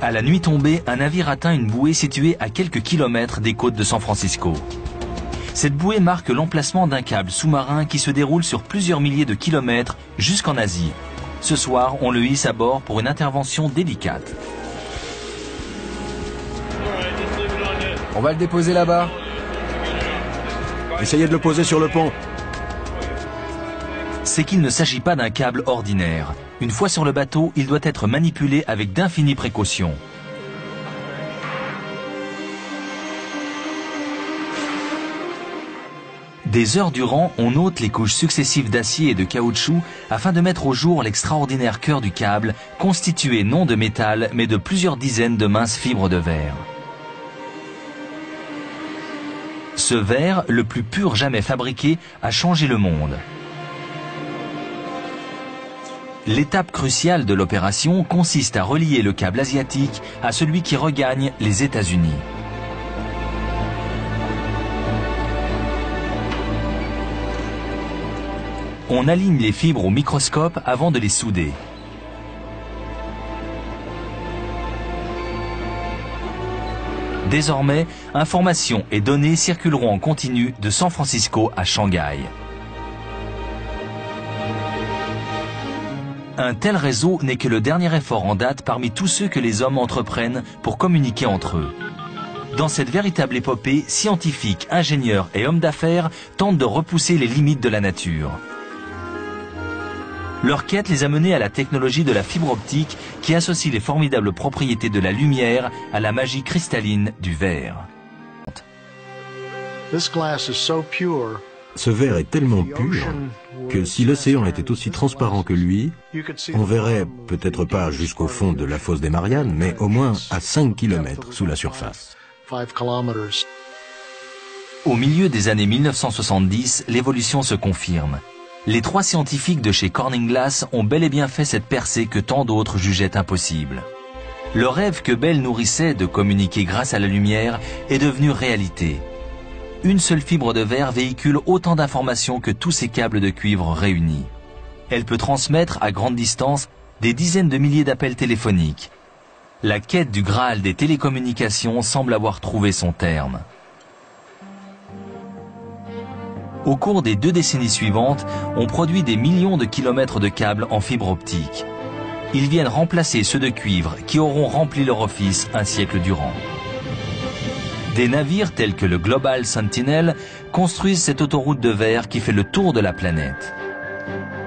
À la nuit tombée, un navire atteint une bouée située à quelques kilomètres des côtes de San Francisco. Cette bouée marque l'emplacement d'un câble sous-marin qui se déroule sur plusieurs milliers de kilomètres jusqu'en Asie. Ce soir, on le hisse à bord pour une intervention délicate. On va le déposer là-bas. Essayez de le poser sur le pont. C'est qu'il ne s'agit pas d'un câble ordinaire. Une fois sur le bateau, il doit être manipulé avec d'infinies précautions. Des heures durant, on ôte les couches successives d'acier et de caoutchouc afin de mettre au jour l'extraordinaire cœur du câble, constitué non de métal, mais de plusieurs dizaines de minces fibres de verre. Ce verre, le plus pur jamais fabriqué, a changé le monde. L'étape cruciale de l'opération consiste à relier le câble asiatique à celui qui regagne les États-Unis. On aligne les fibres au microscope avant de les souder. Désormais, informations et données circuleront en continu de San Francisco à Shanghai. Un tel réseau n'est que le dernier effort en date parmi tous ceux que les hommes entreprennent pour communiquer entre eux. Dans cette véritable épopée, scientifiques, ingénieurs et hommes d'affaires tentent de repousser les limites de la nature. Leur quête les a menés à la technologie de la fibre optique qui associe les formidables propriétés de la lumière à la magie cristalline du verre. Ce verre est tellement pur que si l'océan était aussi transparent que lui, on verrait peut-être pas jusqu'au fond de la fosse des Mariannes, mais au moins à 5 km sous la surface. Au milieu des années 1970, l'évolution se confirme. Les 3 scientifiques de chez Corning Glass ont bel et bien fait cette percée que tant d'autres jugeaient impossible. Le rêve que Bell nourrissait de communiquer grâce à la lumière est devenu réalité. Une seule fibre de verre véhicule autant d'informations que tous ces câbles de cuivre réunis. Elle peut transmettre à grande distance des dizaines de milliers d'appels téléphoniques. La quête du Graal des télécommunications semble avoir trouvé son terme. Au cours des 2 décennies suivantes, on produit des millions de kilomètres de câbles en fibre optique. Ils viennent remplacer ceux de cuivre qui auront rempli leur office un siècle durant. Des navires tels que le Global Sentinel construisent cette autoroute de verre qui fait le tour de la planète.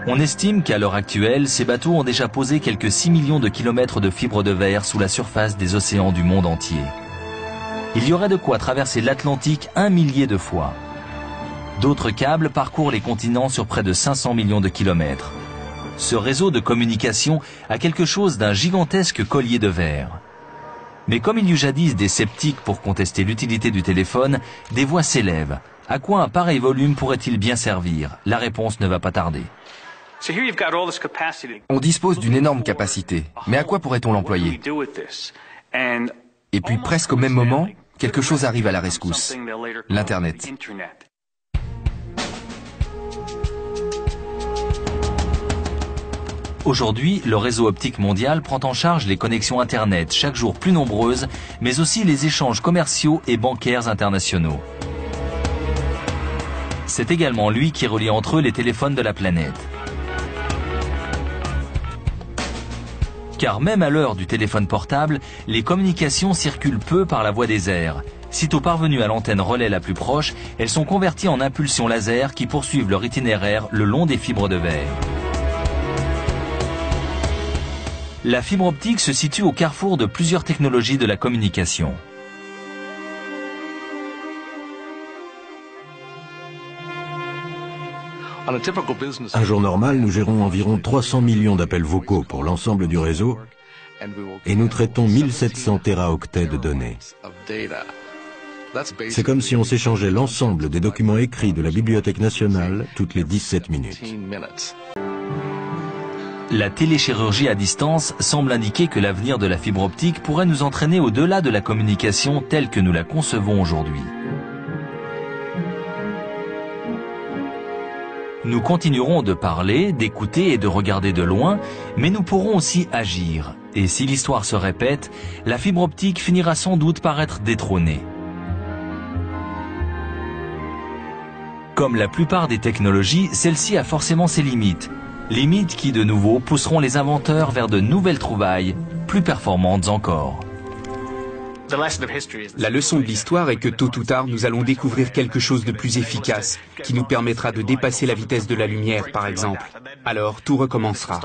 On estime qu'à l'heure actuelle, ces bateaux ont déjà posé quelques 6 millions de kilomètres de fibres de verre sous la surface des océans du monde entier. Il y aurait de quoi traverser l'Atlantique 1 millier de fois. D'autres câbles parcourent les continents sur près de 500 millions de kilomètres. Ce réseau de communication a quelque chose d'un gigantesque collier de verre. Mais comme il y eut jadis des sceptiques pour contester l'utilité du téléphone, des voix s'élèvent. À quoi un pareil volume pourrait-il bien servir? La réponse ne va pas tarder. On dispose d'une énorme capacité, mais à quoi pourrait-on l'employer? Et puis presque au même moment, quelque chose arrive à la rescousse. L'Internet. Aujourd'hui, le réseau optique mondial prend en charge les connexions Internet, chaque jour plus nombreuses, mais aussi les échanges commerciaux et bancaires internationaux. C'est également lui qui relie entre eux les téléphones de la planète. Car même à l'heure du téléphone portable, les communications circulent peu par la voie des airs. Sitôt parvenues à l'antenne relais la plus proche, elles sont converties en impulsions laser qui poursuivent leur itinéraire le long des fibres de verre. La fibre optique se situe au carrefour de plusieurs technologies de la communication. Un jour normal, nous gérons environ 300 millions d'appels vocaux pour l'ensemble du réseau et nous traitons 1700 téraoctets de données. C'est comme si on s'échangeait l'ensemble des documents écrits de la Bibliothèque nationale toutes les 17 minutes. La téléchirurgie à distance semble indiquer que l'avenir de la fibre optique pourrait nous entraîner au-delà de la communication telle que nous la concevons aujourd'hui. Nous continuerons de parler, d'écouter et de regarder de loin, mais nous pourrons aussi agir. Et si l'histoire se répète, la fibre optique finira sans doute par être détrônée. Comme la plupart des technologies, celle-ci a forcément ses limites. Limites qui, de nouveau, pousseront les inventeurs vers de nouvelles trouvailles, plus performantes encore. La leçon de l'histoire est que tôt ou tard, nous allons découvrir quelque chose de plus efficace, qui nous permettra de dépasser la vitesse de la lumière, par exemple. Alors, tout recommencera.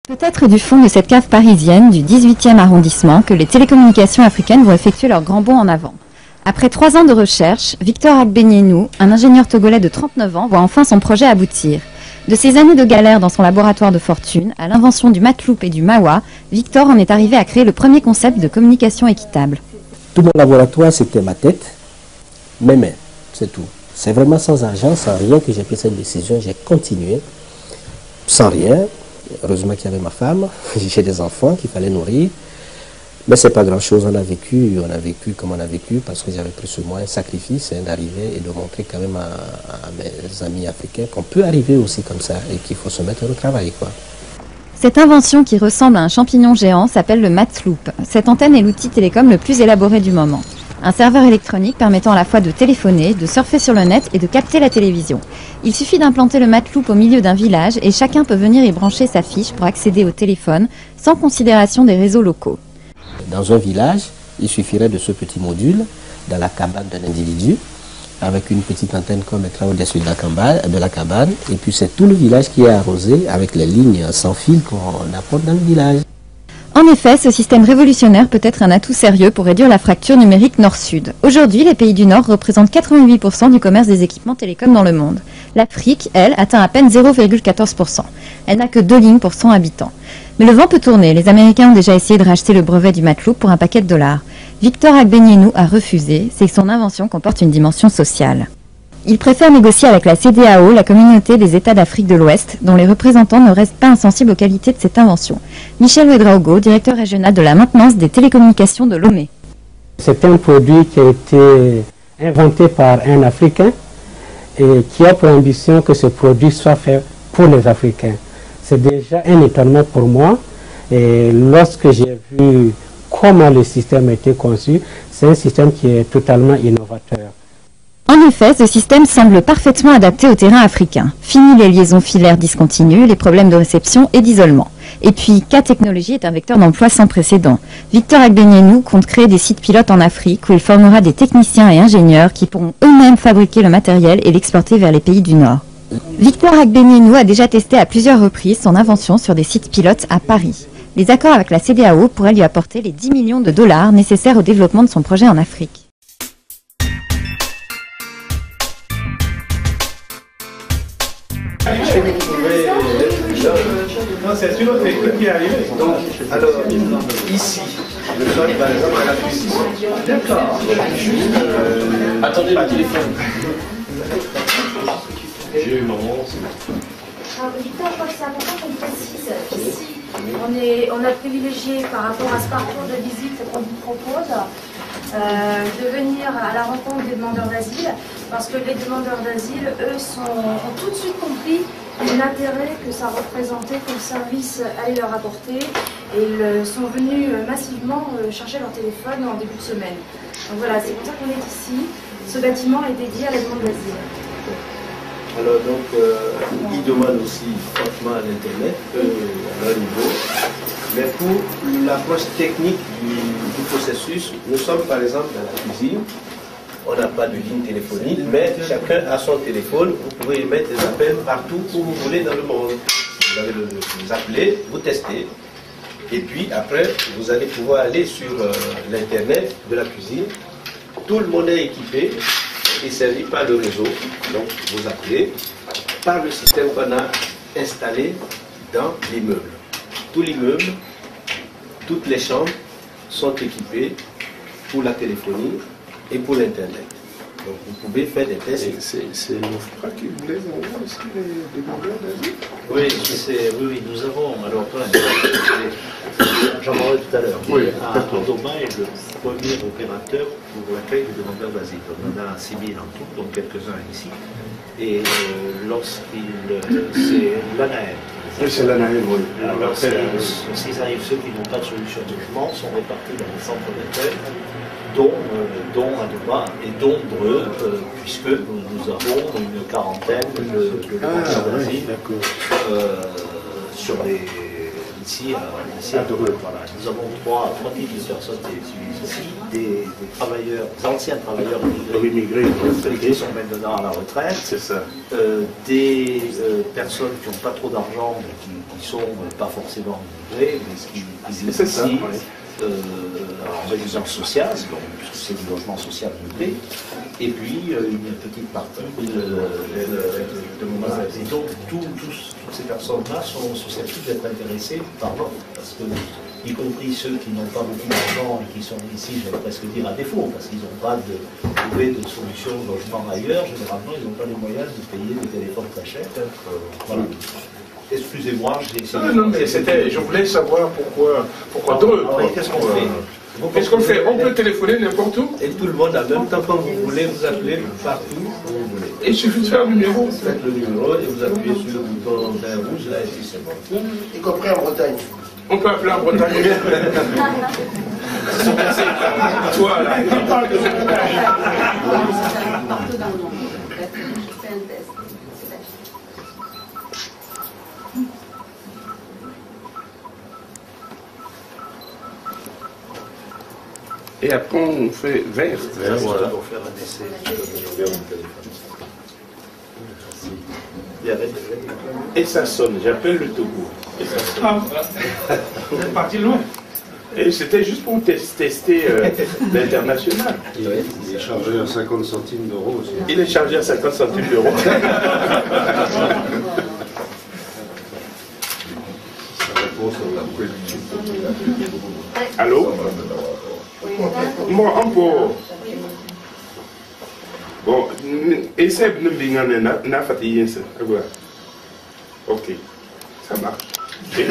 Peut-être du fond de cette cave parisienne du 18e arrondissement que les télécommunications africaines vont effectuer leur grand bond en avant. Après 3 ans de recherche, Victor Agbenienou, un ingénieur togolais de 39 ans, voit enfin son projet aboutir. De ses années de galère dans son laboratoire de fortune à l'invention du Matloop et du Mawa, Victor en est arrivé à créer le premier concept de communication équitable. Tout mon laboratoire, c'était ma tête, mes mains, c'est tout. C'est vraiment sans argent, sans rien que j'ai pris cette décision. J'ai continué, sans rien. Heureusement qu'il y avait ma femme, j'ai des enfants qu'il fallait nourrir. Mais c'est pas grand-chose, on a vécu comme on a vécu, parce que j'avais pris sur moi un sacrifice d'arriver et de montrer quand même à mes amis africains qu'on peut arriver aussi comme ça et qu'il faut se mettre au travail, quoi. Cette invention qui ressemble à un champignon géant s'appelle le Matloop. Cette antenne est l'outil télécom le plus élaboré du moment. Un serveur électronique permettant à la fois de téléphoner, de surfer sur le net et de capter la télévision. Il suffit d'implanter le Matloop au milieu d'un village et chacun peut venir y brancher sa fiche pour accéder au téléphone sans considération des réseaux locaux. Dans un village, il suffirait de ce petit module dans la cabane d'un individu avec une petite antenne qu'on mettra au-dessus de la cabane et puis c'est tout le village qui est arrosé avec les lignes sans fil qu'on apporte dans le village. En effet, ce système révolutionnaire peut être un atout sérieux pour réduire la fracture numérique nord-sud. Aujourd'hui, les pays du Nord représentent 88% du commerce des équipements télécoms dans le monde. L'Afrique, elle, atteint à peine 0,14%. Elle n'a que 2 lignes pour 100 habitants. Mais le vent peut tourner. Les Américains ont déjà essayé de racheter le brevet du Matloop pour un paquet de $. Victor Agbenienou a refusé, c'est que son invention comporte une dimension sociale. Il préfère négocier avec la CEDEAO, la communauté des États d'Afrique de l'Ouest, dont les représentants ne restent pas insensibles aux qualités de cette invention. Michel Ouedraogo, directeur régional de la maintenance des télécommunications de Lomé. C'est un produit qui a été inventé par un Africain et qui a pour ambition que ce produit soit fait pour les Africains. C'est déjà un étonnement pour moi et lorsque j'ai vu comment le système a été conçu, c'est un système qui est totalement innovateur. En effet, ce système semble parfaitement adapté au terrain africain. Fini les liaisons filaires discontinues, les problèmes de réception et d'isolement. Et puis, K-Technologies est un vecteur d'emploi sans précédent. Victor Agbenienou compte créer des sites pilotes en Afrique où il formera des techniciens et ingénieurs qui pourront eux-mêmes fabriquer le matériel et l'exporter vers les pays du Nord. Victor Agbenienou a déjà testé à plusieurs reprises son invention sur des sites pilotes à Paris. Les accords avec la CEDEAO pourraient lui apporter les 10 millions de dollars nécessaires au développement de son projet en Afrique. C'est une autre équipe qui arrive. Donc, alors, ici, le sol, par exemple, à la cuisine. D'accord. Attendez le téléphone. J'ai eu mon nom. Victor, je crois que c'est important qu'on précise ici. On a privilégié par rapport à ce parcours de visite qu'on vous propose de venir à la rencontre des demandeurs d'asile, parce que les demandeurs d'asile, eux, ont tout de suite compris l'intérêt que ça représentait comme service allait leur apporter, et ils sont venus massivement chercher leur téléphone en début de semaine. Donc voilà, c'est pour ça qu'on est ici. Ce bâtiment est dédié à la demande d'asile. Alors donc, ils demandent aussi fortement à l'Internet, à leur niveau. Mais pour l'approche technique du processus, nous sommes par exemple dans la cuisine. On n'a pas de ligne téléphonique, mais chacun a son téléphone. Vous pouvez émettre des appels partout où vous voulez dans le monde. Vous allez vous appeler, vous testez. Et puis après, vous allez pouvoir aller sur l'Internet de la cuisine. Tout le monde est équipé et servi par le réseau. Donc vous appelez par le système qu'on a installé dans l'immeuble. Tout l'immeuble, toutes les chambres sont équipées pour la téléphonie et pour l'Internet. Donc vous pouvez faire des tests. C'est l'OFPRA qui voulait envoyer aussi les demandeurs d'asile? Oui, nous avons, alors j'en parlerai tout à l'heure. Oui. Andoma est le premier opérateur pour l'accueil des demandeurs d'asile. On en a 6 000 en tout, donc quelques-uns ici. Et c'est l'ANAM. Oui, c'est l'ANAM, oui. Alors, s'ils arrivent, ceux qui n'ont pas de solution de logement sont répartis dans les centres d'accueil, dont Andoma et dont Dreux, puisque nous avons une quarantaine de demandeurs d'asile sur les... Ici à Dreux, voilà. Nous avons 3 000 personnes ici, des travailleurs, des anciens travailleurs immigrés qui sont maintenant à la retraite. C'est ça. Des personnes qui n'ont pas trop d'argent, mais qui sont pas forcément immigrés, mais qui vivent ici. En résidence sociale, puisque c'est du logement social meublé, et puis une petite partie de mon âge. Et donc toutes ces personnes-là sont susceptibles d'être intéressées par l'offre, parce que, y compris ceux qui n'ont pas beaucoup d'argent et qui sont ici, je vais presque dire à défaut, parce qu'ils n'ont pas trouvé de solution de logement ailleurs, généralement ils n'ont pas les moyens de payer des téléphones très chers. Voilà. Excusez-moi, non, mais je voulais savoir pourquoi Dreux. Qu'est-ce qu'on fait? Qu'est-ce qu'on fait? On peut téléphoner n'importe où? Et tout le monde, en même temps, quand vous voulez, vous appelez partout où vous voulez. Et il suffit de faire le numéro. Vous faites le numéro et vous appuyez sur le bouton vert rouge, là, et puis c'est bon. Y compris en Bretagne. On peut appeler en Bretagne. Toi, là. Partout dans le monde. C'est un test. Et après, on fait vert. Voilà. Pour faire un essai. Et ça sonne. J'appelle le Togo. Et ça sonne. Vous êtes parti loin. Et c'était juste pour tester l'international. Il est chargé à 50 centimes d'euros aussi. Il est chargé à 50 centimes d'euros. Allô? Bon, on peut. Bon, essaie de nous n'a fatigué ça. Ok, ça marche. Il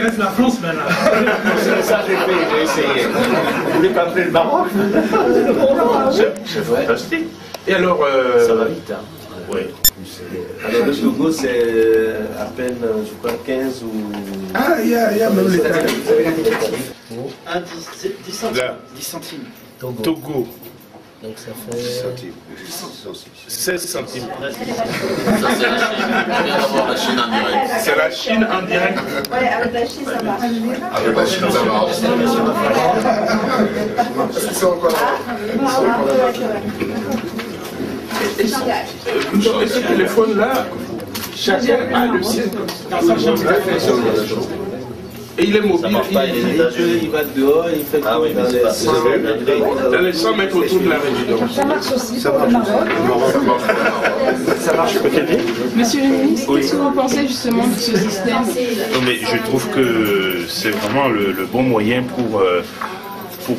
reste la France maintenant. C'est ça que j'ai essayé. Vous voulez pas appeler le Maroc? C'est fantastique. Et alors. Ça va vite, hein? Oui. Alors le Togo, c'est à peine, je crois, 15 ou... Ah, il y a même les tarifs. Vous avez l'indicatif? 10 centimes. Togo. Donc ça fait... 16 centimes. C'est la Chine en direct. Oui, avec la Chine, ça marche. Avec la Chine, ça marche. C'est encore... Et ce téléphone-là, chacun a le sien. Et il est mobile. Ça marche pas, il va dehors, il fait dans les 100 mètres autour de la résidence. Ça marche aussi pour le Maroc. Ça marche peut-être. Monsieur le ministre, qu'est-ce que vous pensez justement de ce système? Non, mais je trouve que c'est vraiment le bon moyen pour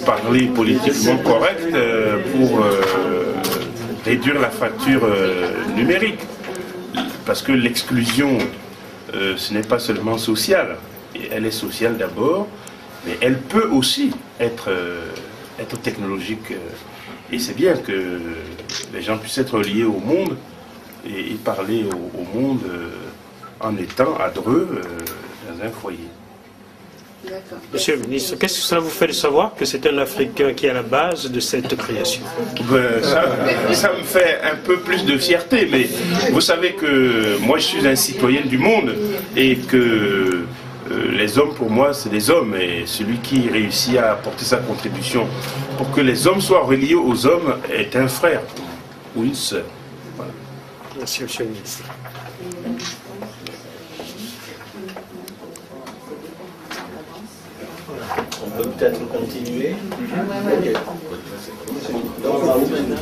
parler politiquement correct, pour réduire la fracture numérique. Parce que l'exclusion, ce n'est pas seulement social. Elle est sociale d'abord, mais elle peut aussi être technologique. Et c'est bien que les gens puissent être liés au monde et parler au monde en étant à Dreux dans un foyer. Monsieur le ministre, qu'est-ce que cela vous fait de savoir que c'est un Africain qui est à la base de cette création? Ça me fait un peu plus de fierté, mais vous savez que moi je suis un citoyen du monde et que les hommes pour moi c'est des hommes, et celui qui réussit à apporter sa contribution pour que les hommes soient reliés aux hommes est un frère ou une sœur. Voilà. Merci, monsieur le ministre. On peut peut-être continuer. Donc, on va où maintenant?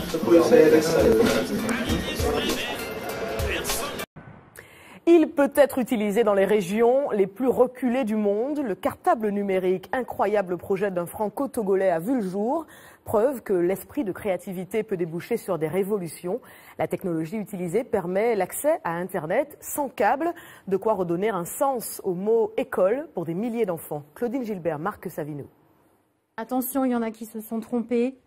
Il peut être utilisé dans les régions les plus reculées du monde. Le cartable numérique, incroyable projet d'un franco-togolais, a vu le jour. preuve que l'esprit de créativité peut déboucher sur des révolutions. La technologie utilisée permet l'accès à Internet sans câble, de quoi redonner un sens au mot école pour des milliers d'enfants. Claudine Gilbert, Marc Savino. Attention, il y en a qui se sont trompés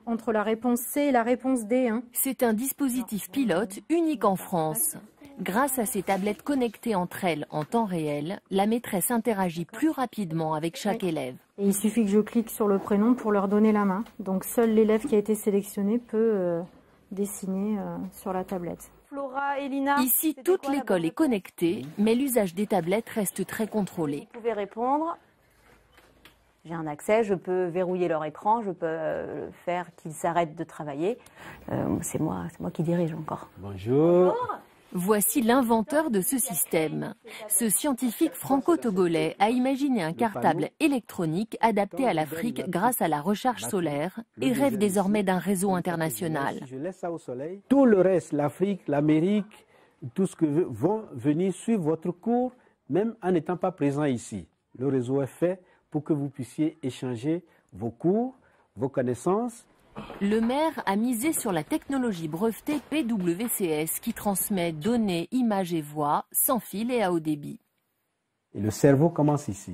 entre la réponse C et la réponse D. C'est un dispositif pilote unique en France. Grâce à ces tablettes connectées entre elles en temps réel, la maîtresse interagit plus rapidement avec chaque élève. Et il suffit que je clique sur le prénom pour leur donner la main. Donc seul l'élève qui a été sélectionné peut dessiner sur la tablette. Flora, Elina, ici, toute l'école est connectée, mais l'usage des tablettes reste très contrôlé. Vous pouvez répondre. J'ai un accès, je peux verrouiller leur écran, je peux faire qu'ils s'arrêtent de travailler. C'est moi qui dirige encore. Bonjour. Voici l'inventeur de ce système. Ce scientifique franco-togolais a imaginé un cartable électronique adapté à l'Afrique grâce à la recharge solaire et rêve désormais d'un réseau international. Tout le reste, l'Afrique, l'Amérique, tout ce que vont venir suivre votre cours, même en n'étant pas présent ici. Le réseau est fait pour que vous puissiez échanger vos cours, vos connaissances. Le maire a misé sur la technologie brevetée PWCS qui transmet données, images et voix sans fil et à haut débit. Et le cerveau commence ici.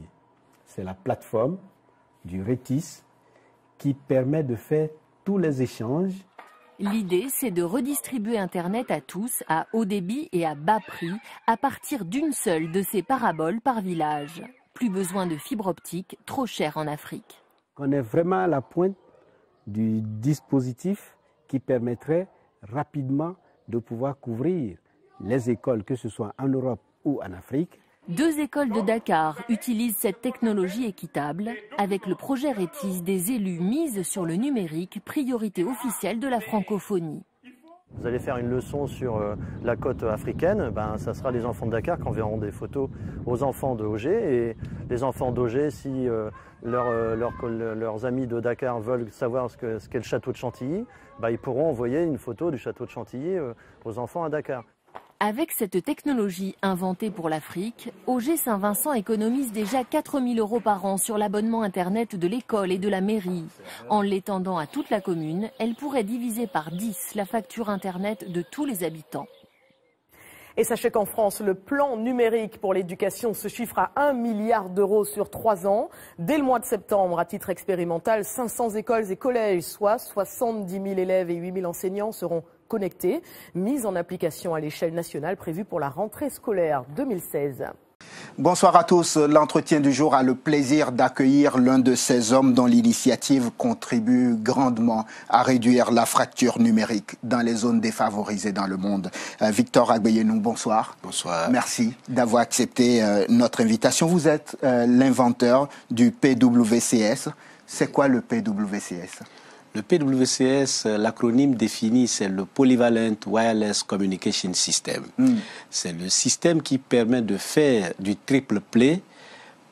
C'est la plateforme du Rétis qui permet de faire tous les échanges. L'idée, c'est de redistribuer Internet à tous, à haut débit et à bas prix, à partir d'une seule de ces paraboles par village. Plus besoin de fibre optique, trop cher en Afrique. On est vraiment à la pointe du dispositif qui permettrait rapidement de pouvoir couvrir les écoles, que ce soit en Europe ou en Afrique. 2 écoles de Dakar utilisent cette technologie équitable. Avec le projet Rétis, des élus misent sur le numérique, priorité officielle de la francophonie. Vous allez faire une leçon sur la côte africaine, ça sera les enfants de Dakar qui enverront des photos aux enfants de Auger. Et les enfants d'Auger, si leurs amis de Dakar veulent savoir ce qu'est le château de Chantilly, ils pourront envoyer une photo du château de Chantilly aux enfants à Dakar. Avec cette technologie inventée pour l'Afrique, Auger-Saint-Vincent économise déjà 4 000 € par an sur l'abonnement Internet de l'école et de la mairie. En l'étendant à toute la commune, elle pourrait diviser par 10 la facture Internet de tous les habitants. Et sachez qu'en France, le plan numérique pour l'éducation se chiffre à 1 milliard d'euros sur 3 ans. Dès le mois de septembre, à titre expérimental, 500 écoles et collèges, soit 70 000 élèves et 8 000 enseignants seront connectés, mis en application à l'échelle nationale prévue pour la rentrée scolaire 2016. Bonsoir à tous. L'entretien du jour a le plaisir d'accueillir l'un de ces hommes dont l'initiative contribue grandement à réduire la fracture numérique dans les zones défavorisées dans le monde. Victor Agbeyenou, bonsoir. Bonsoir. Merci d'avoir accepté notre invitation. Vous êtes l'inventeur du PWCS. C'est quoi le PWCS ? Le PWCS, l'acronyme défini, c'est le Polyvalent Wireless Communication System. C'est le système qui permet de faire du triple play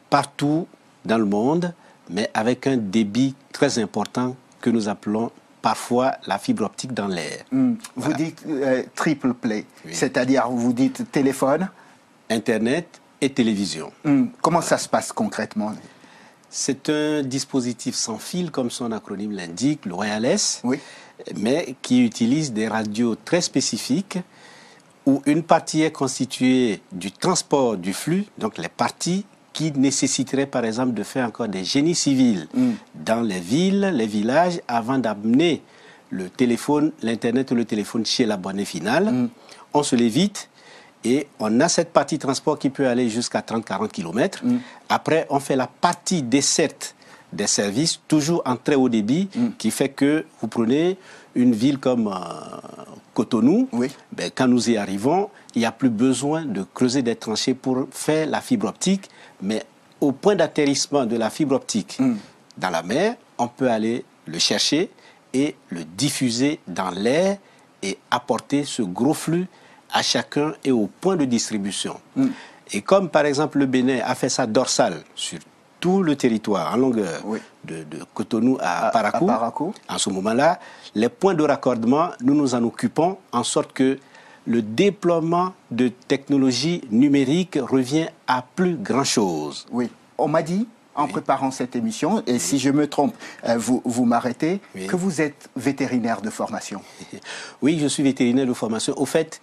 partout dans le monde, mais avec un débit très important que nous appelons parfois la fibre optique dans l'air. Vous dites triple play, c'est-à-dire vous dites téléphone, Internet et télévision. Comment ça se passe concrètement ? C'est un dispositif sans fil, comme son acronyme l'indique, le wireless, mais qui utilise des radios très spécifiques où une partie est constituée du transport du flux, donc les parties qui nécessiteraient par exemple de faire encore des génies civils dans les villes, les villages, avant d'amener le téléphone, l'Internet ou le téléphone chez l'abonné final. On se l'évite. Et on a cette partie transport qui peut aller jusqu'à 30-40 km. Après, on fait la partie desserte des services, toujours en très haut débit, qui fait que vous prenez une ville comme Cotonou, quand nous y arrivons, il n'y a plus besoin de creuser des tranchées pour faire la fibre optique, mais au point d'atterrissement de la fibre optique dans la mer, on peut aller le chercher et le diffuser dans l'air et apporter ce gros flux à chacun et au point de distribution. Et comme par exemple le Bénin a fait ça dorsale sur tout le territoire en longueur de Cotonou à Parakou, en ce moment-là, les points de raccordement, nous nous en occupons en sorte que le déploiement de technologies numériques revient à plus grand chose. On m'a dit en préparant cette émission, et si je me trompe, vous m'arrêtez, que vous êtes vétérinaire de formation. Oui, je suis vétérinaire de formation. Au fait,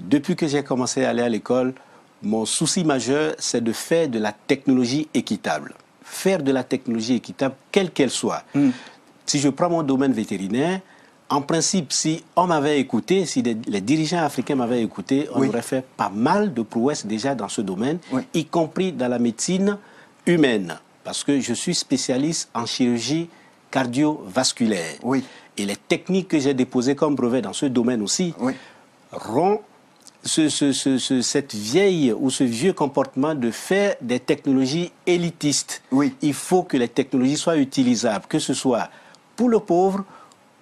depuis que j'ai commencé à aller à l'école, mon souci majeur, c'est de faire de la technologie équitable. Faire de la technologie équitable, quelle qu'elle soit. Si je prends mon domaine vétérinaire, en principe, si on m'avait écouté, si les dirigeants africains m'avaient écouté, on aurait fait pas mal de prouesses déjà dans ce domaine, y compris dans la médecine humaine. Parce que je suis spécialiste en chirurgie cardiovasculaire. Et les techniques que j'ai déposées comme brevet dans ce domaine aussi rend cette vieille ou ce vieux comportement de faire des technologies élitistes. Il faut que les technologies soient utilisables, que ce soit pour le pauvre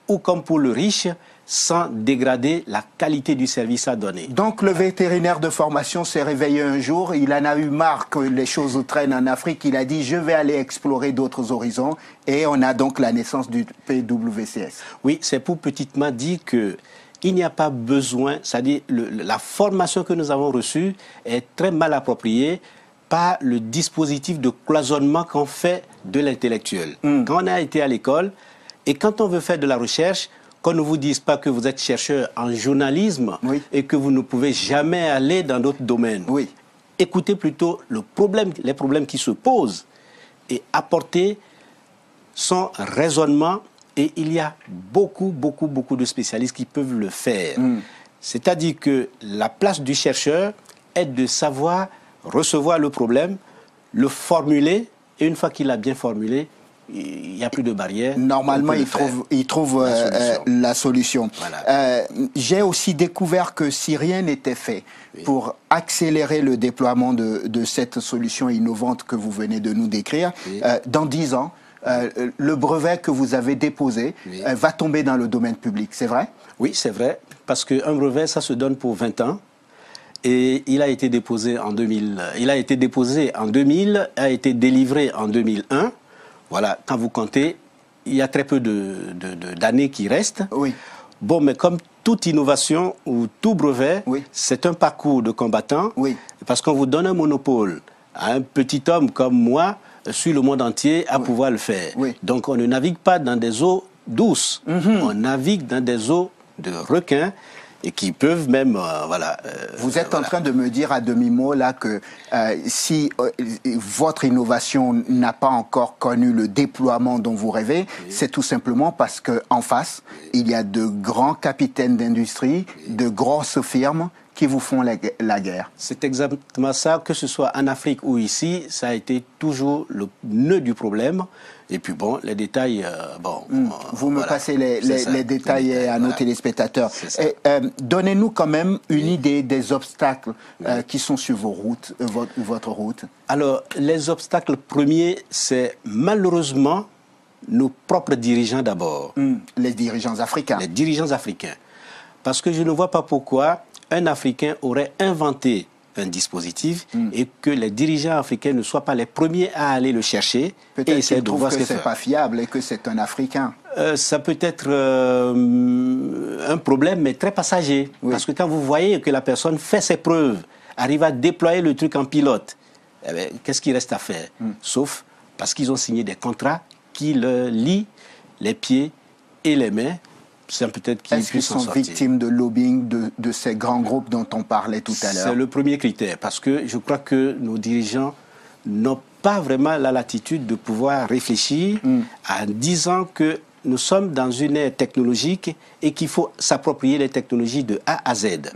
ou comme pour le riche, sans dégrader la qualité du service à donner. Donc le vétérinaire de formation s'est réveillé un jour, il en a eu marre que les choses traînent en Afrique, il a dit je vais aller explorer d'autres horizons, et on a donc la naissance du PWCS. Oui, c'est pour petitement dire que il n'y a pas besoin, c'est-à-dire la formation que nous avons reçue est très mal appropriée par le dispositif de cloisonnement qu'on fait de l'intellectuel. Quand on a été à l'école, et quand on veut faire de la recherche, qu'on ne vous dise pas que vous êtes chercheur en journalisme et que vous ne pouvez jamais aller dans d'autres domaines. Écoutez plutôt les problèmes qui se posent et apportez son raisonnement. Et il y a beaucoup de spécialistes qui peuvent le faire. C'est-à-dire que la place du chercheur est de savoir recevoir le problème, le formuler, et une fois qu'il a bien formulé, il n'y a plus de barrière. Normalement, il trouve la solution. J'ai aussi découvert que si rien n'était fait pour accélérer le déploiement de cette solution innovante que vous venez de nous décrire, dans 10 ans, le brevet que vous avez déposé va tomber dans le domaine public, c'est vrai? Oui, c'est vrai, parce qu'un brevet, ça se donne pour 20 ans. Et il a été déposé en 2000, a été délivré en 2001. Voilà, quand vous comptez, il y a très peu d'années qui restent. Bon, mais comme toute innovation ou tout brevet, c'est un parcours de combattant. Parce qu'on vous donne un monopole à un petit homme comme moi, sur le monde entier, à pouvoir le faire. Donc on ne navigue pas dans des eaux douces, on navigue dans des eaux de requins, et qui peuvent même, Vous êtes en train de me dire à demi-mot là que si votre innovation n'a pas encore connu le déploiement dont vous rêvez, c'est tout simplement parce qu'en face, il y a de grands capitaines d'industrie, de grosses firmes qui vous font la guerre. C'est exactement ça, que ce soit en Afrique ou ici, ça a été toujours le nœud du problème. Et puis bon, les détails, vous me passez les détails à nos téléspectateurs. Donnez-nous quand même une idée des obstacles qui sont sur vos routes, votre route. Alors, les obstacles premiers, c'est malheureusement nos propres dirigeants d'abord. Les dirigeants africains. Les dirigeants africains. Parce que je ne vois pas pourquoi un Africain aurait inventé un dispositif et que les dirigeants africains ne soient pas les premiers à aller le chercher. Peut-être qu'ils trouvent que ce n'est pas fiable et que c'est un Africain. Ça peut être un problème, mais très passager. Parce que quand vous voyez que la personne fait ses preuves, arrive à déployer le truc en pilote, qu'est-ce qu'il reste à faire? Sauf parce qu'ils ont signé des contrats qui leur lient les pieds et les mains. Est-ce qu'ils sont victimes de lobbying de ces grands groupes dont on parlait tout à l'heure? C'est le premier critère, parce que je crois que nos dirigeants n'ont pas vraiment la latitude de pouvoir réfléchir en disant que nous sommes dans une ère technologique et qu'il faut s'approprier les technologies de A à Z.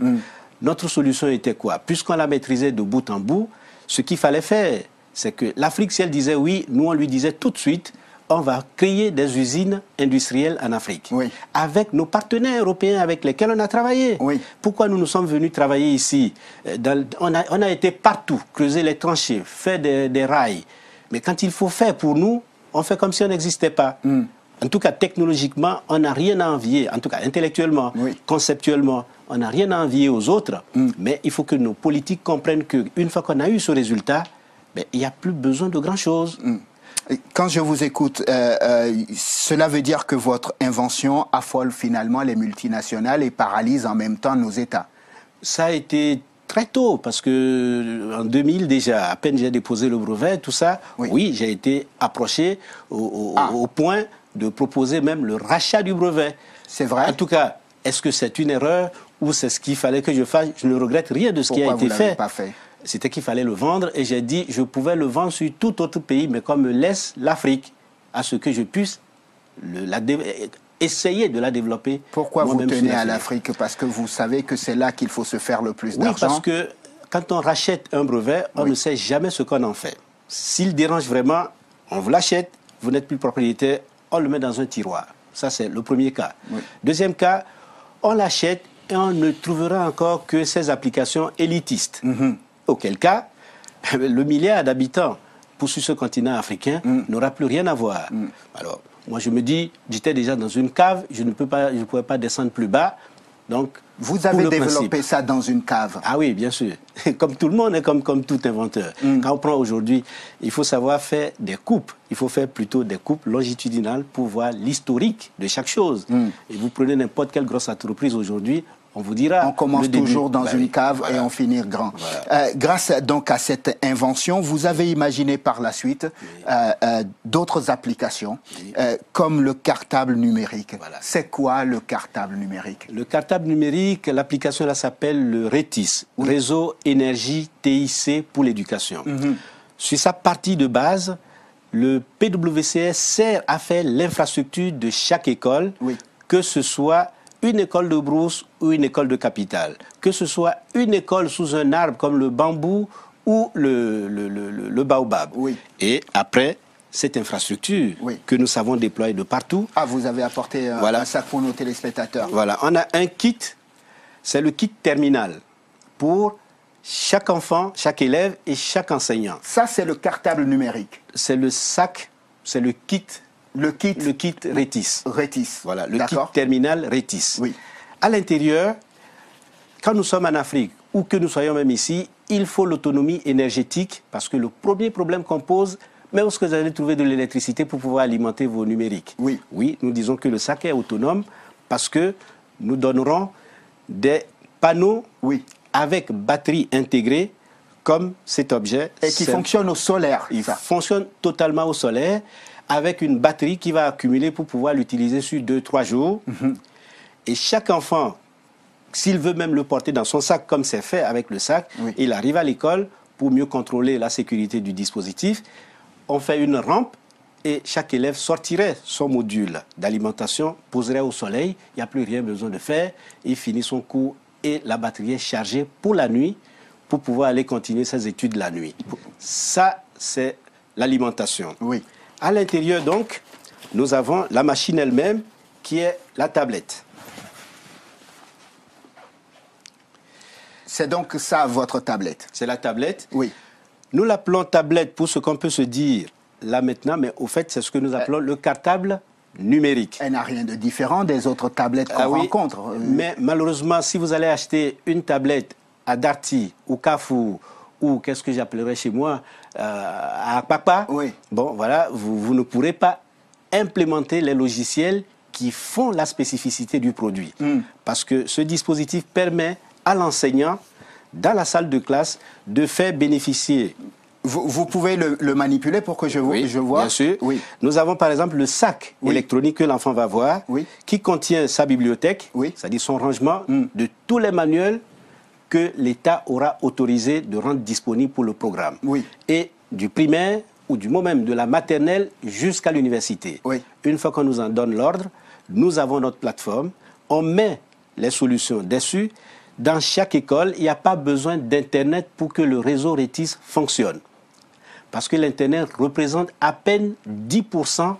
Notre solution était quoi? Puisqu'on la maîtrisait de bout en bout, ce qu'il fallait faire, c'est que l'Afrique, si elle disait oui, nous on lui disait tout de suite, on va créer des usines industrielles en Afrique. Avec nos partenaires européens avec lesquels on a travaillé. Pourquoi nous sommes venus travailler ici? On a été partout, creuser les tranchées, faire des rails. Mais quand il faut faire pour nous, on fait comme si on n'existait pas. En tout cas, technologiquement, on n'a rien à envier. En tout cas, intellectuellement, conceptuellement, on n'a rien à envier aux autres. Mais il faut que nos politiques comprennent qu'une fois qu'on a eu ce résultat, il n'y a plus besoin de grand-chose. Quand je vous écoute, cela veut dire que votre invention affole finalement les multinationales et paralyse en même temps nos États. Ça a été Très tôt, parce que en 2000 déjà, à peine j'ai déposé le brevet, tout ça, oui j'ai été approché au point de proposer même le rachat du brevet. C'est vrai. En tout cas, est-ce que c'est une erreur ou c'est ce qu'il fallait que je fasse? Je ne regrette rien de ce qui a été fait. Pas fait. C'était qu'il fallait le vendre et j'ai dit je pouvais le vendre sur tout autre pays, mais comme me laisse l'Afrique, à ce que je puisse essayer de la développer. Pourquoi vous tenez à l'Afrique? Parce que vous savez que c'est là qu'il faut se faire le plus d'argent. Oui, parce que quand on rachète un brevet, on ne sait jamais ce qu'on en fait. S'il dérange vraiment, on vous l'achète, vous n'êtes plus propriétaire, on le met dans un tiroir. Ça, c'est le premier cas. Deuxième cas, on l'achète et on ne trouvera encore que ces applications élitistes. Auquel cas, le milliard d'habitants pour ce continent africain n'aura plus rien à voir. Alors, moi, je me dis, j'étais déjà dans une cave, je ne pouvais pas descendre plus bas. Donc, vous avez développé ça dans une cave? Ah oui, bien sûr. Comme tout le monde et comme tout inventeur. Quand on prend aujourd'hui, il faut savoir faire des coupes. Il faut faire plutôt des coupes longitudinales pour voir l'historique de chaque chose. Et vous prenez n'importe quelle grosse entreprise aujourd'hui, on vous dira... On commence toujours dans une cave et on finit grand. Grâce donc à cette invention, vous avez imaginé par la suite d'autres applications comme le cartable numérique. C'est quoi le cartable numérique? Le cartable numérique, l'application là s'appelle le RETIS, Réseau Énergie TIC pour l'éducation. Sur sa partie de base, le PWCS sert à faire l'infrastructure de chaque école, que ce soit une école de brousse ou une école de capitale, que ce soit une école sous un arbre comme le bambou ou le baobab. Et après, cette infrastructure que nous savons déployer de partout. Ah, vous avez apporté un sac pour nos téléspectateurs. Voilà, on a un kit, c'est le kit terminal pour chaque enfant, chaque élève et chaque enseignant. Ça, c'est le cartable numérique. C'est le sac, c'est le kit. Le kit RETIS. Voilà, le kit terminal RETIS. À l'intérieur, quand nous sommes en Afrique ou que nous soyons même ici, il faut l'autonomie énergétique parce que le premier problème qu'on pose, même lorsque vous allez trouver de l'électricité pour pouvoir alimenter vos numériques. Oui, nous disons que le sac est autonome parce que nous donnerons des panneaux avec batterie intégrée comme cet objet. Et qui fonctionne au solaire. Il fonctionne totalement au solaire, avec une batterie qui va accumuler pour pouvoir l'utiliser sur 2-3 jours. Et chaque enfant, s'il veut même le porter dans son sac, comme c'est fait avec le sac, il arrive à l'école pour mieux contrôler la sécurité du dispositif. On fait une rampe et chaque élève sortirait son module d'alimentation, poserait au soleil, il n'y a plus rien besoin de faire, il finit son cours et la batterie est chargée pour la nuit, pour pouvoir aller continuer ses études la nuit. Ça, c'est l'alimentation. À l'intérieur, donc, nous avons la machine elle-même qui est la tablette. C'est donc ça, votre tablette? C'est la tablette. Nous l'appelons tablette pour ce qu'on peut se dire là maintenant, mais au fait, c'est ce que nous appelons le cartable numérique. Elle n'a rien de différent des autres tablettes qu'on rencontre. Mais malheureusement, si vous allez acheter une tablette à Darty ou Carrefour, ou qu'est-ce que j'appellerais chez moi, à Papa, bon, voilà, vous ne pourrez pas implémenter les logiciels qui font la spécificité du produit. Parce que ce dispositif permet à l'enseignant, dans la salle de classe, de faire bénéficier. Vous pouvez le manipuler pour que je vois? Bien sûr. Nous avons par exemple le sac électronique que l'enfant va voir, qui contient sa bibliothèque, c'est-à-dire son rangement de tous les manuels que l'État aura autorisé de rendre disponible pour le programme. Et du primaire ou du moment même de la maternelle jusqu'à l'université. Une fois qu'on nous en donne l'ordre, nous avons notre plateforme, on met les solutions dessus. Dans chaque école, il n'y a pas besoin d'Internet pour que le réseau RETIS fonctionne. Parce que l'Internet représente à peine 10%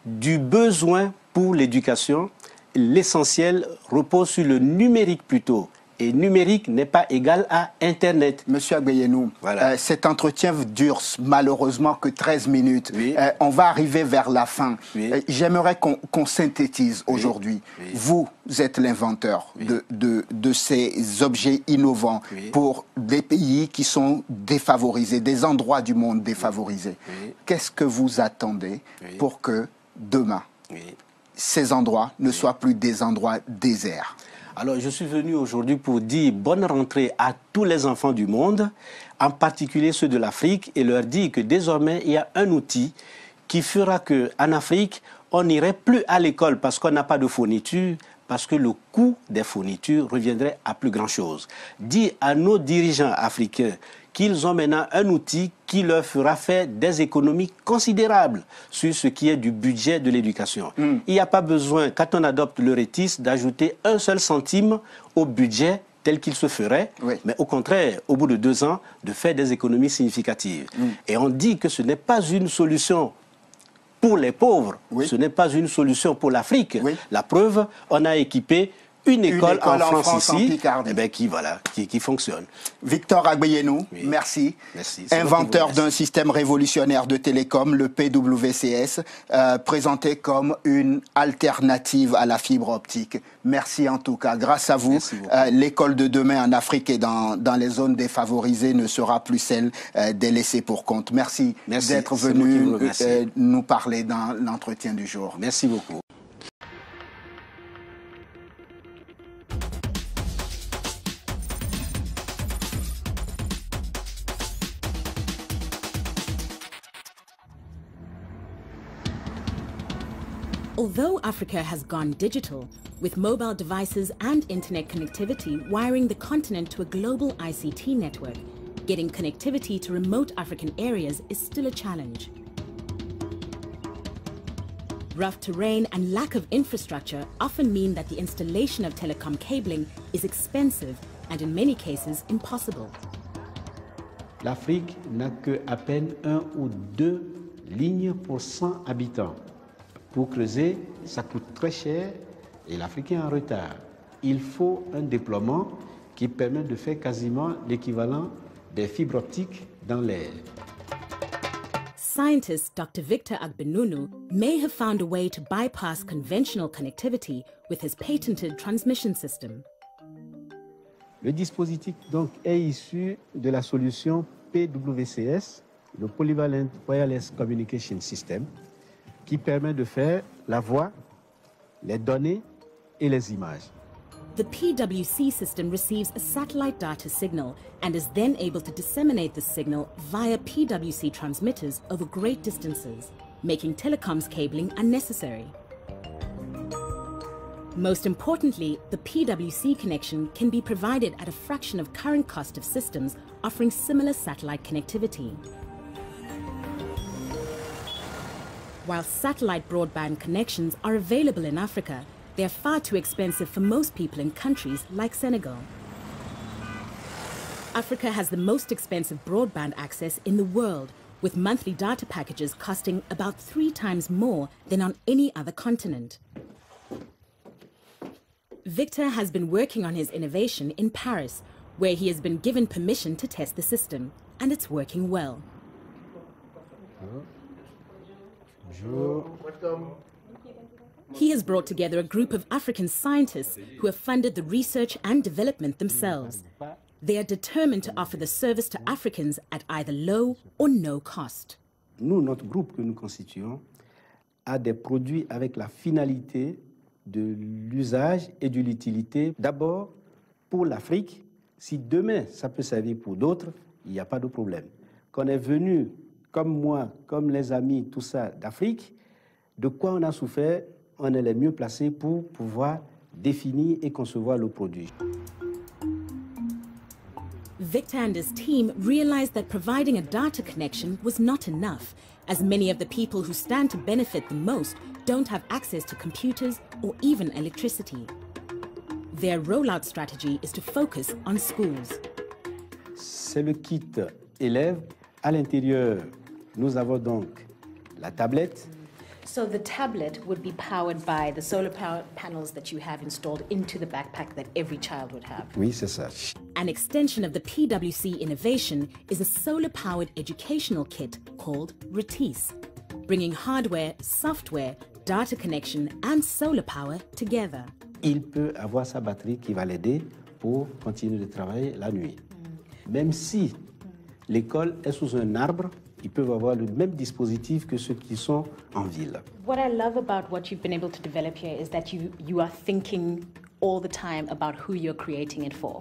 du besoin pour l'éducation. L'essentiel repose sur le numérique plutôt. Et numérique n'est pas égal à Internet. Monsieur Agbeyenou, cet entretien dure malheureusement que 13 minutes. On va arriver vers la fin. J'aimerais qu'on synthétise aujourd'hui. Vous êtes l'inventeur de ces objets innovants pour des pays qui sont défavorisés, des endroits du monde défavorisés. Qu'est-ce que vous attendez pour que demain, ces endroits ne soient plus des endroits déserts? Alors, je suis venu aujourd'hui pour dire bonne rentrée à tous les enfants du monde, en particulier ceux de l'Afrique, et leur dire que désormais, il y a un outil qui fera qu'en Afrique, on n'irait plus à l'école parce qu'on n'a pas de fourniture, parce que le coût des fournitures reviendrait à plus grand-chose. Dire à nos dirigeants africains qu'ils ont maintenant un outil qui leur fera faire des économies considérables sur ce qui est du budget de l'éducation. Il n'y a pas besoin, quand on adopte le RETIS, d'ajouter un seul centime au budget tel qu'il se ferait, mais au contraire, au bout de 2 ans, de faire des économies significatives. Et on dit que ce n'est pas une solution pour les pauvres, ce n'est pas une solution pour l'Afrique. La preuve, on a équipé une école en France ici, qui fonctionne. Victor Agbeyenou, merci. Inventeur d'un système révolutionnaire de télécom, le PWCS, présenté comme une alternative à la fibre optique. Merci en tout cas. Grâce à vous, l'école de demain en Afrique et dans les zones défavorisées ne sera plus celle des laissés pour compte. Merci d'être venu nous parler dans l'entretien du jour. Merci beaucoup. Although Africa has gone digital, with mobile devices and internet connectivity wiring the continent to a global ICT network, getting connectivity to remote African areas is still a challenge. Rough terrain and lack of infrastructure often mean that the installation of telecom cabling is expensive and in many cases impossible. L'Afrique n'a qu'à peine 1 ou 2 lignes pour 100 habitants. Pour creuser, ça coûte très cher et l'Africain est en retard. Il faut un déploiement qui permet de faire quasiment l'équivalent des fibres optiques dans l'air. Scientist Dr. Victor Agbeyenou may have found a way to bypass conventional connectivity with his patented transmission system. Le dispositif donc est issu de la solution PWCS, le Polyvalent Wireless Communication System, qui permet de faire la voix, les données et les images. The PWC system receives a satellite data signal and is then able to disseminate the signal via PWC transmitters over great distances, making telecoms cabling unnecessary. Most importantly, the PWC connection can be provided at a fraction of current cost of systems offering similar satellite connectivity. While satellite broadband connections are available in Africa, they are far too expensive for most people in countries like Senegal. Africa has the most expensive broadband access in the world, with monthly data packages costing about 3 times more than on any other continent. Victor has been working on his innovation in Paris, where he has been given permission to test the system, and it's working well. He has brought together a group of African scientists who have funded the research and development themselves. They are determined to offer the service to Africans at either low or no cost. Nous, notre groupe que nous constituons, a des produits avec la finalité de l'usage et de l'utilité. D'abord, pour l'Afrique, si demain ça peut servir pour d'autres, il n'y a pas de problème. Qu'on est venu comme moi, comme les amis, tout ça d'Afrique, de quoi on a souffert, on est les mieux placés pour pouvoir définir et concevoir le produit. Victor and his team realized that providing a data connection was not enough, as many of the people who stand to benefit the most don't have access to computers or even electricity. Their rollout strategy is to focus on schools. C'est le kit élève. À l'intérieur, nous avons donc la tablette. So the tablet would be powered by the solar power panels that you have installed into the backpack that every child would have. Oui, c'est ça. An extension of the PWC innovation is a solar-powered educational kit called RETIS, bringing hardware, software, data connection and solar power together. Il peut avoir sa batterie qui va l'aider pour continuer de travailler la nuit. Même si l'école est sous un arbre, ils peuvent avoir le même dispositif que ceux qui sont en ville. What I love about what you've been able to develop here is that you are thinking all the time about who you're creating it for.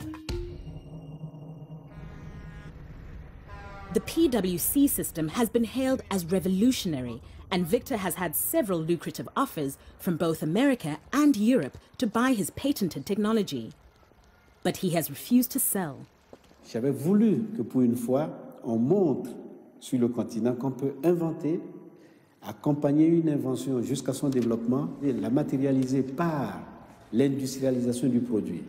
The PwC system has been hailed as revolutionary, and Victor has had several lucrative offers from both America and Europe to buy his patented technology. But he has refused to sell. J'avais voulu que pour une fois, on montre sur le continent qu'on peut inventer, accompagner une invention jusqu'à son développement et la matérialiser par l'industrialisation du produit.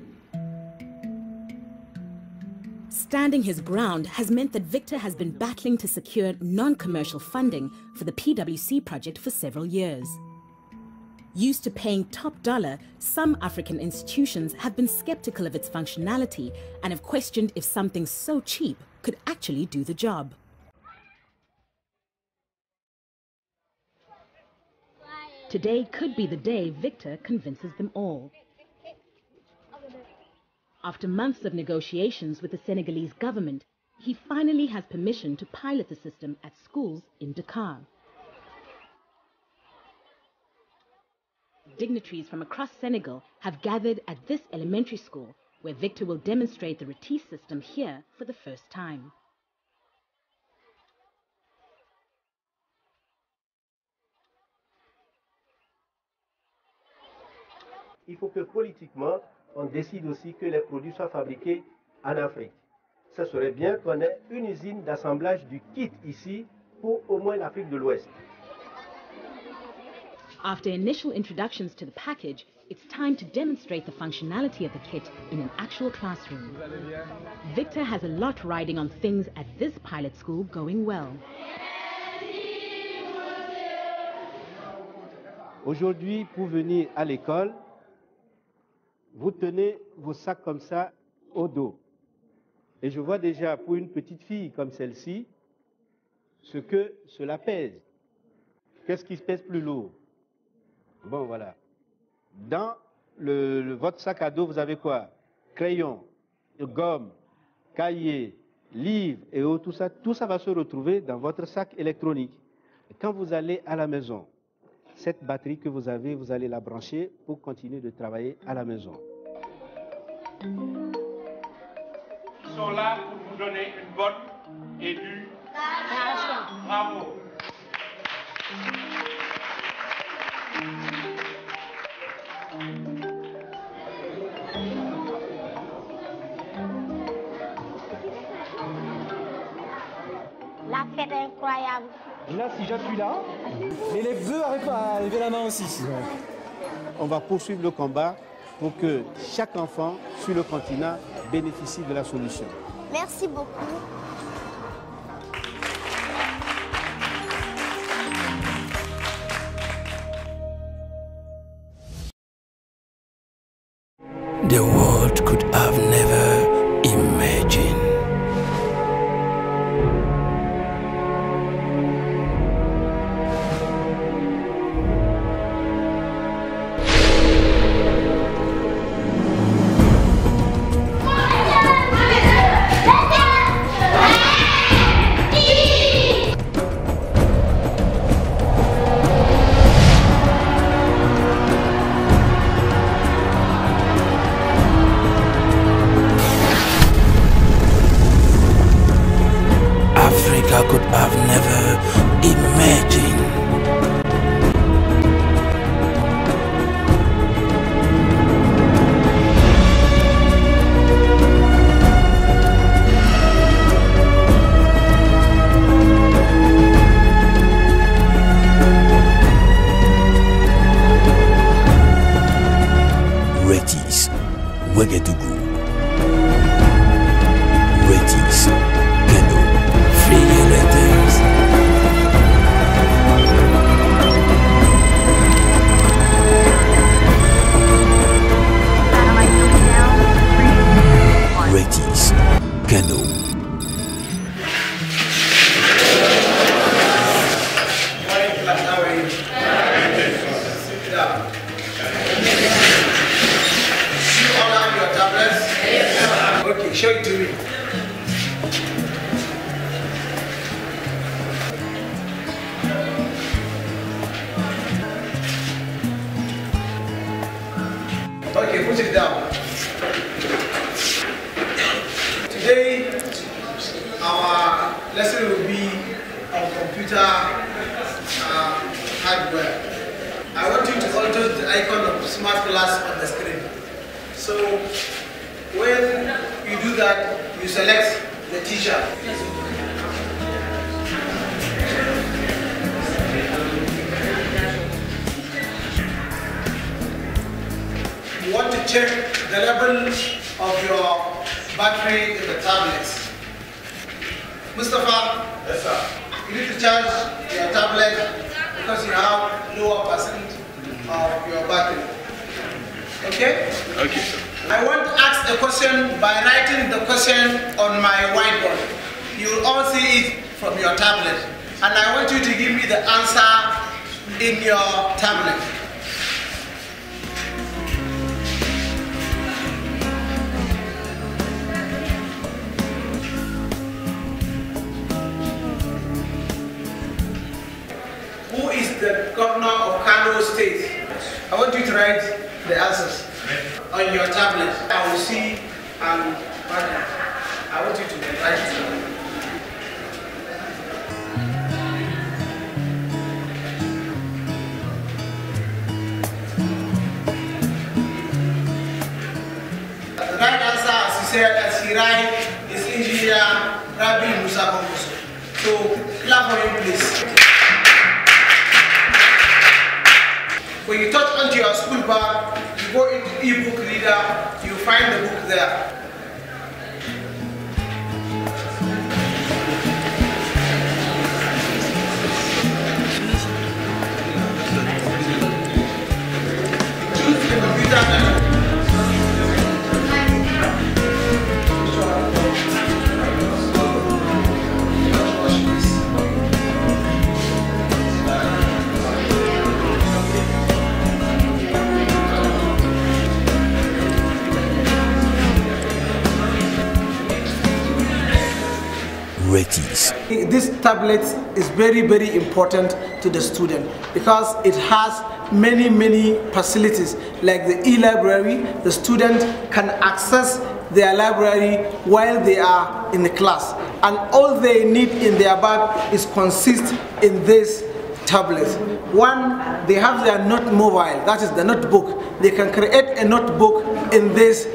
Standing his ground has meant that Victor has been battling to secure non-commercial funding for the PwC project for several years. Used to paying top dollar, some African institutions have been skeptical of its functionality and have questioned if something so cheap could actually do the job. Today could be the day Victor convinces them all. After months of negotiations with the Senegalese government, he finally has permission to pilot the system at schools in Dakar. Dignitaries from across Senegal have gathered at this elementary school, where Victor will demonstrate the Retis system here for the first time. Il faut que politiquement, on décide aussi que les produits soient fabriqués en Afrique. Ce serait bien qu'on ait une usine d'assemblage du kit ici pour au moins l'Afrique de l'Ouest. After initial introductions to the package, it's time to demonstrate the functionality of the kit in an actual classroom. Victor has a lot riding on things at this pilot school going well. Aujourd'hui, pour venir à l'école, vous tenez vos sacs comme ça au dos. Et je vois déjà pour une petite fille comme celle-ci, ce que cela pèse. Qu'est-ce qui se pèse plus lourd? Bon, voilà. Dans votre sac à dos, vous avez quoi? Crayon, gomme, cahier, livre et tout ça va se retrouver dans votre sac électronique. Et quand vous allez à la maison, cette batterie que vous avez, vous allez la brancher pour continuer de travailler à la maison. Ils sont là pour vous donner une bonne éducation. Bravo. La fête est incroyable. Là, si j'appuie là, mais les bœufs n'arrivent pas à lever la main aussi. On va poursuivre le combat pour que chaque enfant sur le continent bénéficie de la solution. Merci beaucoup. The world could have never imagined. Africa could have never imagined. Retis, Ouagadougou. Retis, Kano, Freelaters. Retis, Kano. Okay, show it to me. Okay, put it down. icon of smart class on the screen. So when you do that, you select the teacher. You want to check the level of your battery in the tablets. Mustafa, yes, sir. You need to charge your tablet because you have lower percent of your battery. Okay? Okay, sir. I want to ask a question by writing the question on my whiteboard. You will all see it from your tablet. And I want you to give me the answer in your tablet. Who is the governor of Kano State? I want you to write the answers on your tablet. I will see and I want you to write it. The right answer, as he said, as he writes, is Engineer Rabi Musa Kongoso. So clap for him, please. When you touch onto your school bag, you go into e-book reader, you find the book there. Choose the computer menu. This tablet is very, very important to the student because it has many facilities like the e-library. The student can access their library while they are in the class, and all they need in their bag is consist in this tablet. One, they have their note mobile, that is the notebook. They can create a notebook in this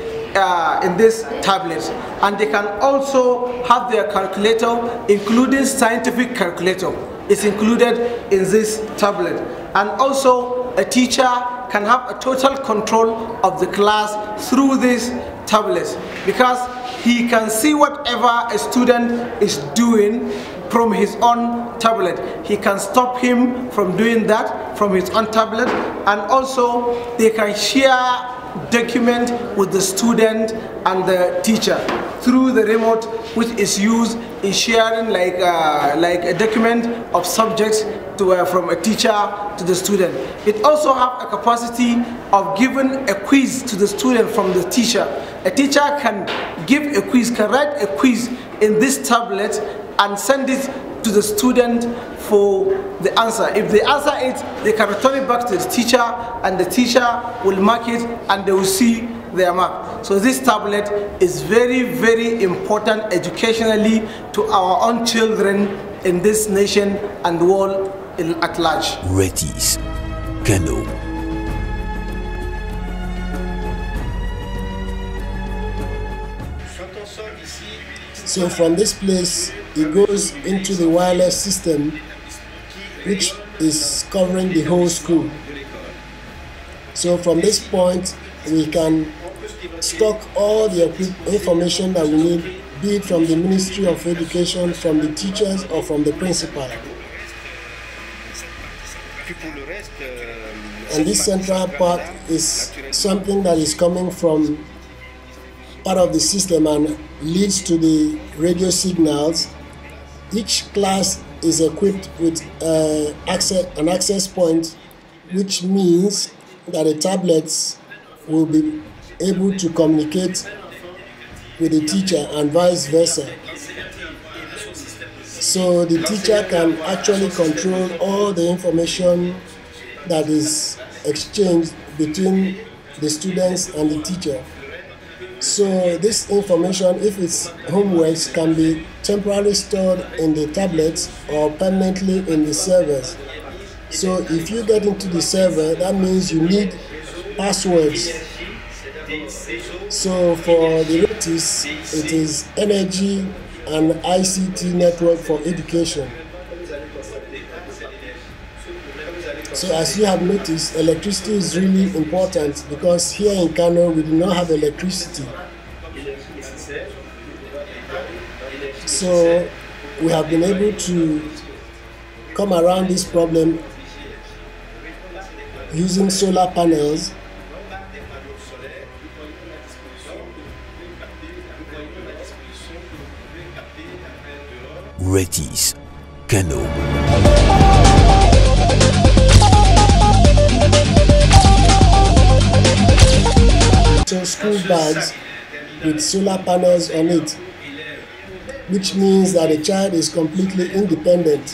tablet, and they can also have their calculator, including scientific calculator. It's included in this tablet. And also a teacher can have a total control of the class through this tablet because he can see whatever a student is doing from his own tablet. He can stop him from doing that from his own tablet, and also they can share document with the student and the teacher through the remote, which is used in sharing like a document of subjects to, from a teacher to the student. It also has a capacity of giving a quiz to the student from the teacher. A teacher can give a quiz, can write a quiz in this tablet and send it to the student for the answer. If they answer it, they can return it back to the teacher, and the teacher will mark it and they will see their mark. So this tablet is very important educationally to our own children in this nation and the world at large. Retis, Kano. So from this place, it goes into the wireless system, which is covering the whole school. So from this point, we can stock all the information that we need, be it from the Ministry of Education, from the teachers, or from the principal. And this central part is something that is coming from part of the system and leads to the radio signals. Each class is equipped with an access point, which means that the tablets will be able to communicate with the teacher and vice versa. So the teacher can actually control all the information that is exchanged between the students and the teacher. So this information, if it's homeworks, can be temporarily stored in the tablets or permanently in the servers. So if you get into the server, that means you need passwords. So for the RETIS, it is Energy and ICT Network for Education. So as you have noticed, electricity is really important because here in Kano we do not have electricity. So we have been able to come around this problem using solar panels. RETIS, Kano. So school bags with solar panels on it, which means that the child is completely independent,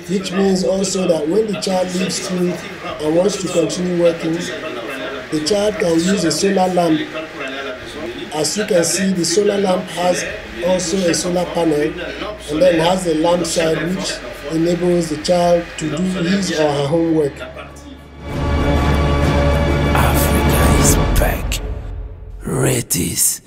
which means also that when the child leaves school and wants to continue working, the child can use a solar lamp. As you can see, the solar lamp has also a solar panel and then has a lamp side which enables the child to do his or her homework. Africa is back. RETIS.